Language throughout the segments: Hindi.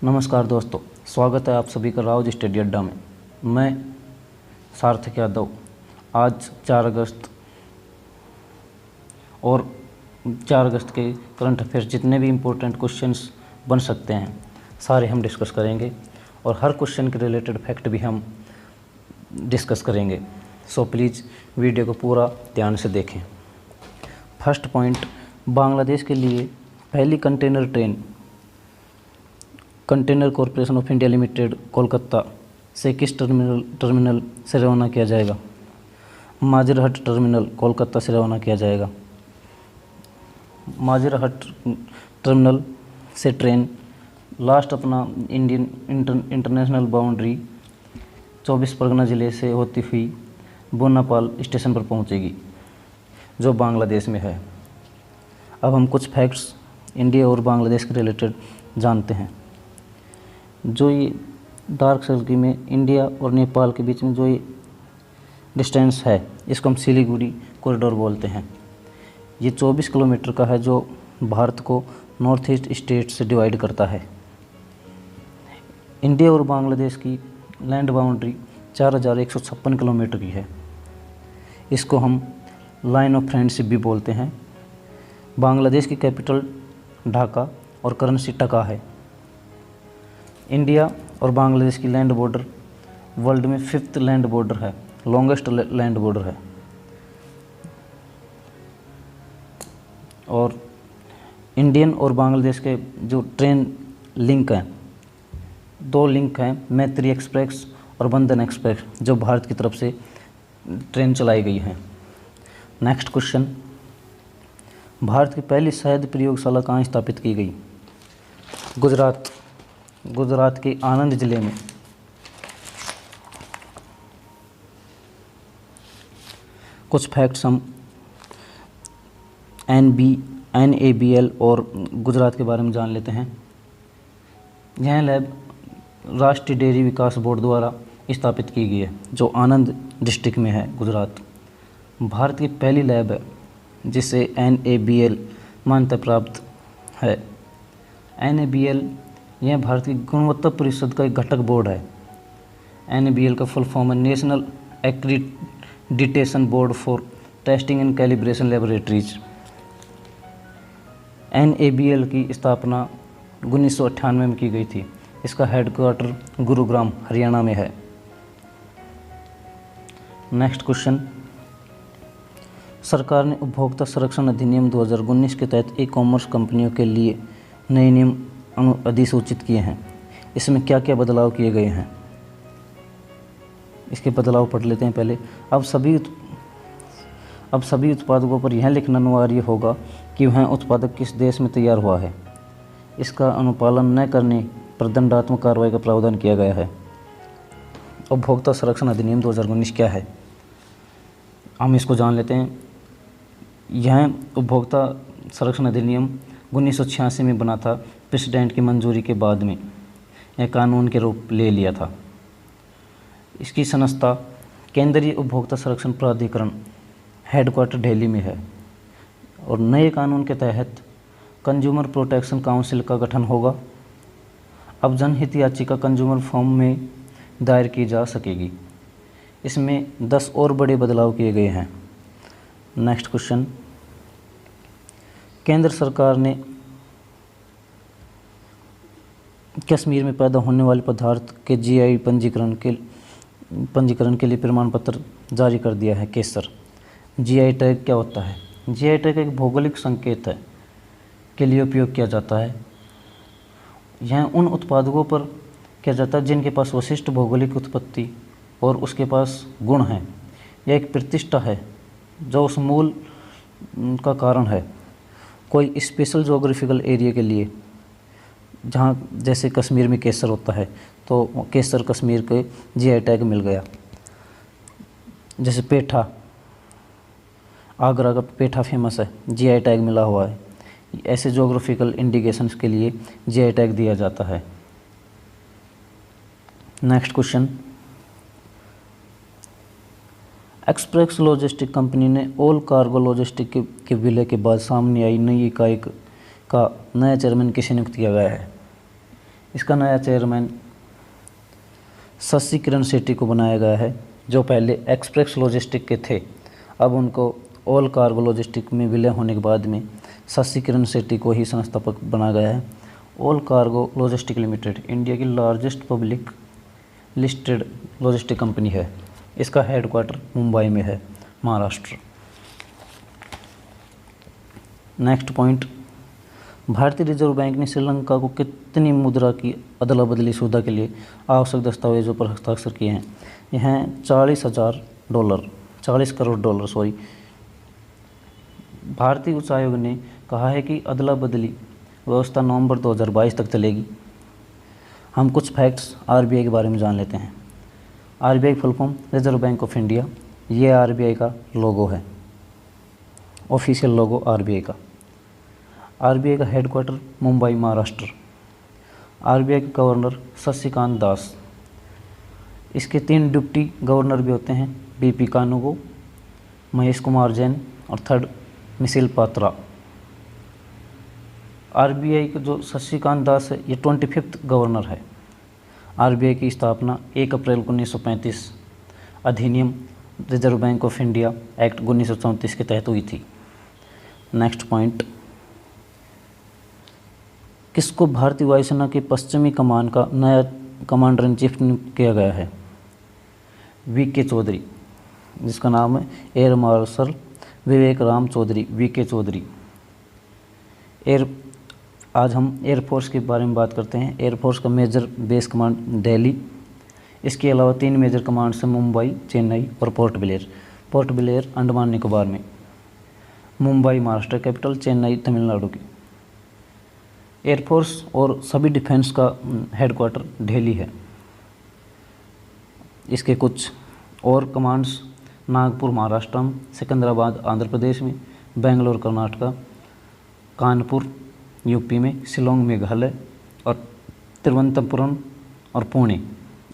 नमस्कार दोस्तों, स्वागत है आप सभी का राउज स्टडी अड्डा में। मैं सार्थक यादव आज 4 अगस्त और 4 अगस्त के करंट अफेयर्स जितने भी इम्पोर्टेंट क्वेश्चंस बन सकते हैं सारे हम डिस्कस करेंगे और हर क्वेश्चन के रिलेटेड फैक्ट भी हम डिस्कस करेंगे। सो प्लीज़ वीडियो को पूरा ध्यान से देखें। फर्स्ट पॉइंट, बांग्लादेश के लिए पहली container train container corporation of India limited Kolkata से किस टर्मिनल से रवाना किया जाएगा? माजरहट टर्मिनल कोलकाता से रवाना किया जाएगा। माजरहट टर्मिनल से ट्रेन लास्ट अपना इंटरनेशनल बाउंड्री 24 परगना ज़िले से होती हुई बोनापाल स्टेशन पर पहुंचेगी, जो बांग्लादेश में है। अब हम कुछ फैक्ट्स इंडिया और बांग्लादेश के रिलेटेड जानते हैं। जो ये डार्क सर्कल में इंडिया और नेपाल के बीच में जो ये डिस्टेंस है, इसको हम सिलीगुड़ी कॉरिडोर बोलते हैं। ये 24 किलोमीटर का है, जो भारत को नॉर्थ ईस्ट स्टेट से डिवाइड करता है। इंडिया और बांग्लादेश की लैंड बाउंड्री 4156 किलोमीटर की है। इसको हम लाइन ऑफ फ्रेंडशिप भी बोलते हैं। बांग्लादेश की कैपिटल ढाका और करेंसी टका है। इंडिया और बांग्लादेश की लैंड बॉर्डर वर्ल्ड में 5th लैंड बॉर्डर है, लॉन्गेस्ट लैंड बॉर्डर है। और इंडियन और बांग्लादेश के जो ट्रेन लिंक हैं, 2 लिंक हैं, मैत्री एक्सप्रेस और बंधन एक्सप्रेस, जो भारत की तरफ से ट्रेन चलाई गई हैं। नेक्स्ट क्वेश्चन, भारत की पहली शहद प्रयोगशाला कहाँ स्थापित की गई? गुजरात के आनंद जिले में। कुछ फैक्ट्स हम NABL और गुजरात के बारे में जान लेते हैं। यह लैब राष्ट्रीय डेयरी विकास बोर्ड द्वारा स्थापित की गई है, जो आनंद डिस्ट्रिक्ट में है, गुजरात। भारत की पहली लैब है जिसे NABL मान्यता प्राप्त है। NABL यह भारत की गुणवत्ता परिषद का एक घटक बोर्ड है। NABL का फुल फॉर्म है national accreditation board for testing and calibration laboratories. NABL की स्थापना 1998 में की गई थी। इसका हेडक्वार्टर गुरुग्राम, हरियाणा में है। नेक्स्ट क्वेश्चन, सरकार ने उपभोक्ता संरक्षण अधिनियम 2019 के तहत ई-कॉमर्स कंपनियों के लिए नए नियम अधिसूचित किए हैं। इसमें क्या क्या बदलाव किए गए हैं? इसके बदलाव पढ़ लेते हैं पहले। अब सभी उत्पादकों पर यह लिखना अनिवार्य होगा कि वह उत्पादक किस देश में तैयार हुआ है। इसका अनुपालन न करने पर दंडात्मक कार्रवाई का प्रावधान किया गया है। उपभोक्ता संरक्षण अधिनियम 2019 क्या है, हम इसको जान लेते हैं। यह उपभोक्ता संरक्षण अधिनियम 1986 में बना था। प्रेसिडेंट की मंजूरी के बाद में यह कानून के रूप ले लिया था। इसकी संस्था केंद्रीय उपभोक्ता संरक्षण प्राधिकरण, हेडक्वार्टर दिल्ली में है। और नए कानून के तहत कंज्यूमर प्रोटेक्शन काउंसिल का गठन होगा। अब जनहित याचिका कंज्यूमर फॉर्म में दायर की जा सकेगी। इसमें 10 और बड़े बदलाव किए गए हैं। नेक्स्ट क्वेश्चन, केंद्र सरकार ने कश्मीर में पैदा होने वाले पदार्थ के GI पंजीकरण के लिए प्रमाण पत्र जारी कर दिया है। केसर। GI टैग क्या होता है? GI टैग एक भौगोलिक संकेत है के लिए उपयोग किया जाता है। यह उन उत्पादकों पर किया जाता है जिनके पास विशिष्ट भौगोलिक उत्पत्ति और उसके पास गुण हैं। यह एक प्रतिष्ठा है जो उस मूल का कारण है। कोई स्पेशल जोग्राफिकल एरिया के लिए, जहाँ जैसे कश्मीर में केसर होता है, तो केसर कश्मीर के GI टैग मिल गया। जैसे पेठा, आगरा का पेठा फेमस है, GI टैग मिला हुआ है। ऐसे जोग्राफिकल इंडिकेशंस के लिए GI टैग दिया जाता है। Next question, express logistic company ने ऑल कार्गो लॉजिस्टिक के विलय के बाद सामने आई नई इकाई का नया चेयरमैन किसे नियुक्त किया गया है? इसका नया चेयरमैन शशि किरण शेट्टी को बनाया गया है, जो पहले एक्सप्रेस लॉजिस्टिक के थे। अब उनको ऑल कार्गो लॉजिस्टिक में विलय होने के बाद में शशि किरण शेट्टी को ही संस्थापक बनाया गया है। All cargo logistic limited India की largest public listed logistic company है। इसका हेडक्वार्टर मुंबई में है, महाराष्ट्र। नेक्स्ट पॉइंट, भारतीय रिजर्व बैंक ने श्रीलंका को कितनी मुद्रा की अदला बदली सुविधा के लिए आवश्यक दस्तावेजों पर हस्ताक्षर किए हैं? यह हैं 40 करोड़ डॉलर। भारतीय उच्च आयोग ने कहा है कि अदला बदली व्यवस्था नवंबर 2022 तक चलेगी। हम कुछ फैक्ट्स आरबीआई के बारे में जान लेते हैं। RBI full form reserve bank of India, ये आरबीआई का लोगो है, ऑफिशियल लोगो आरबीआई का। आरबीआई का हेडक्वार्टर मुंबई, महाराष्ट्र। आरबीआई के गवर्नर शशिकांत दास। इसके 3 डिप्टी गवर्नर भी होते हैं, बीपी कानूगो, महेश कुमार जैन और थर्ड मिशिल पात्रा। आरबीआई का जो शशिकांत दास है, ये 25वां गवर्नर है। आरबीआई की स्थापना 1 अप्रैल 1935 अधिनियम reserve bank of India act 1934 के तहत हुई थी। नेक्स्ट पॉइंट, किसको भारतीय वायुसेना की पश्चिमी कमान का नया कमांडर इन चीफ नियुक्त किया गया है? वीके चौधरी, जिसका नाम है एयर मार्शल विवेक राम चौधरी, वीके चौधरी। आज हम एयरफोर्स के बारे में बात करते हैं। एयरफोर्स का मेजर बेस कमांड दिल्ली, इसके अलावा 3 मेजर कमांड्स हैं, मुंबई, चेन्नई और port Blair. Port Blair Andaman Nicobar में, मुंबई महाराष्ट्र कैपिटल, चेन्नई तमिलनाडु की। एयरफोर्स और सभी डिफेंस का हेडक्वार्टर दिल्ली है। इसके कुछ और कमांड्स नागपुर महाराष्ट्र में, सिकंदराबाद आंध्र प्रदेश में, बेंगलोर कर्नाटका, कानपुर यूपी में, शिलोंग मेघालय और तिरुवनंतपुरम और पुणे,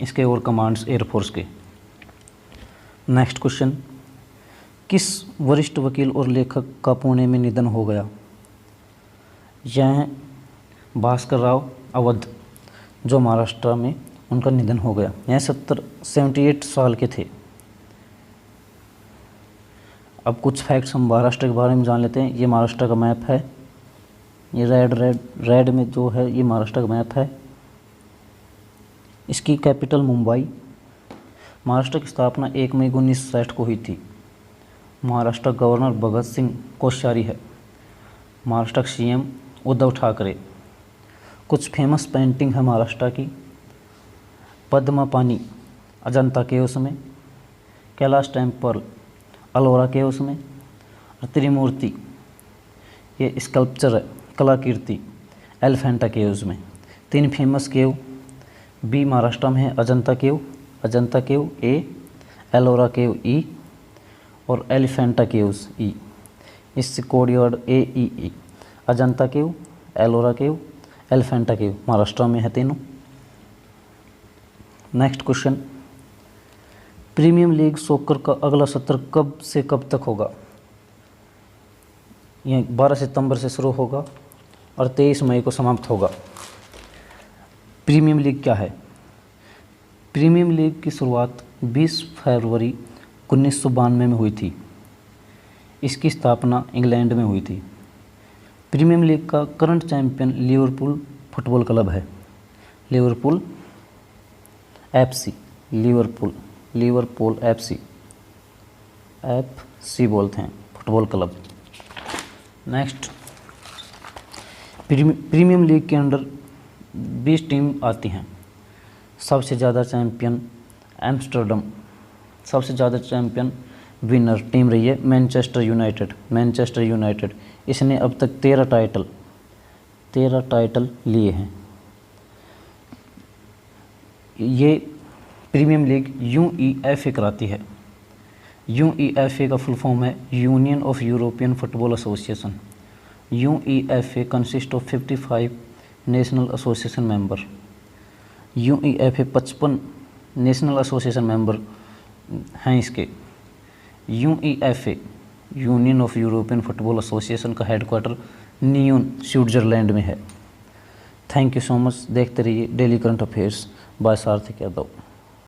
इसके और कमांड्स एयरफोर्स के। नेक्स्ट क्वेश्चन, किस वरिष्ठ वकील और लेखक का पुणे में निधन हो गया? यह भास्कर राव अवध, जो महाराष्ट्र में उनका निधन हो गया। यह 78 साल के थे। अब कुछ फैक्ट्स हम महाराष्ट्र के बारे में जान लेते हैं। ये महाराष्ट्र का मैप है, ये रेड में जो है ये महाराष्ट्र का मैप है। इसकी कैपिटल मुंबई। महाराष्ट्र की स्थापना 1 मई 1960 को हुई थी। महाराष्ट्र गवर्नर भगत सिंह कोश्यारी है। महाराष्ट्र का सीएम उद्धव ठाकरे। कुछ फेमस पेंटिंग है महाराष्ट्र की, पद्मा पानी अजंता केव्स में, कैलाश टेम्पल अलोरा केव्स में, और त्रिमूर्ति ये स्कल्पचर है, कलाकीर्ति एलिफेंटा केव्स में। 3 फेमस केव बी महाराष्ट्र में है, अजंता केव ए, एलोरा केव ई और एलिफेंटा केव्स ई। इससे कोडवर्ड AEE, अजंता केव, एलोरा केव, एलिफेंटा केव महाराष्ट्र में है तीनों। Next question, premium league soccer का अगला सत्र कब से कब तक होगा? यह 12 सितंबर से शुरू होगा और 23 मई को समाप्त होगा। प्रीमियम लीग क्या है? प्रीमियम लीग की शुरुआत 20 फरवरी 1992 में हुई थी। इसकी स्थापना इंग्लैंड में हुई थी। प्रीमियम लीग का current champion Liverpool football club है। लिवरपूल FC बोलते हैं, football club. Next, premium league के अंडर 20 टीम आती हैं। सबसे ज़्यादा चैंपियन एम्स्टर्डम, सबसे ज़्यादा चैंपियन विनर टीम रही है मैनचेस्टर यूनाइटेड। इसने अब तक 13 टाइटल लिए हैं। ये प्रीमियम लीग UEFA कराती है। UEFA का फुल फॉर्म है union of European football association. UEFA consist of 55 national association member. UEFA 55 national association member हैं इसके। UEFA union of European football association का हेडक्वार्टर न्यून स्विट्जरलैंड में है। Thank you so much. देखते रहिए डेली करंट अफेयर्स बाय सार्थक यादव।